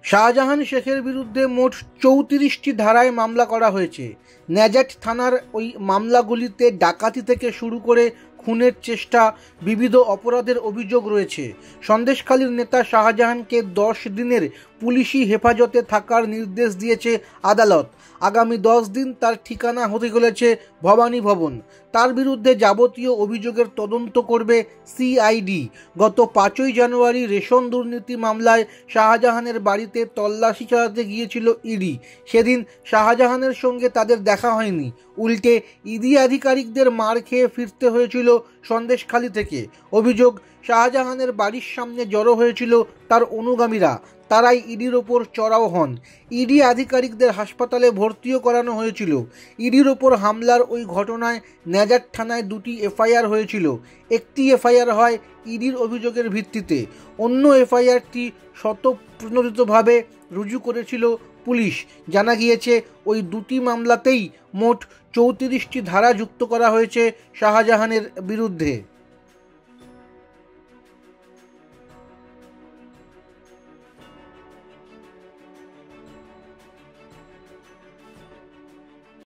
শাহজাহান শেখের বিরুদ্ধে মোট ৩৪টি ধারায় মামলা করা হয়েছে। ন্যাজাট থানার ওই মামলাগুলিতে ডাকাতি থেকে শুরু করে খুনের চেষ্টা, বিবিধ অপরাধের অভিযোগ রয়েছে। সন্দেশখালীর নেতা শাহজাহানকে 10 দিনের পুলিশি হেফাজতে থাকার নির্দেশ দিয়েছে আদালত। আগামী 10 দিন তার ঠিকানা হতে চলেছে ভবানী ভবন। তার বিরুদ্ধে যাবতীয় অভিযোগের তদন্ত করবে সিআইডি। গত 5ই জানুয়ারি রেশন দুর্নীতি মামলায় শাহজাহানের বাড়িতে তল্লাশি চালাতে গিয়েছিল ইডি। সেদিন শাহজাহানের সঙ্গে তাদের দেখা হয়নি, উল্টে ইডি আধিকারিকদের মার খেয়ে ফিরতে হয়েছিল সন্দেশখালী থেকে। অভিযোগ, শাহজাহানের বাড়ির সামনে জড়ো হয়েছিল তার অনুগামীরা, তারাই ইডির ওপর চড়াও হন। ইডি আধিকারিকদের হাসপাতালে ভর্তিও করানো হয়েছিল। ইডির ওপর হামলার ওই ঘটনায় ন্যাজাট থানায় 2টি এফআইআর হয়েছিল। একটি এফআইআর হয় ইডির অভিযোগের ভিত্তিতে, অন্য এফআইআরটি স্বতঃপ্রণোদিতভাবে রুজু করেছিল পুলিশ। জানা গিয়েছে ওই 2টি মামলাতেই মোট 34টি ধারা যুক্ত করা হয়েছে শাহজাহানের বিরুদ্ধে।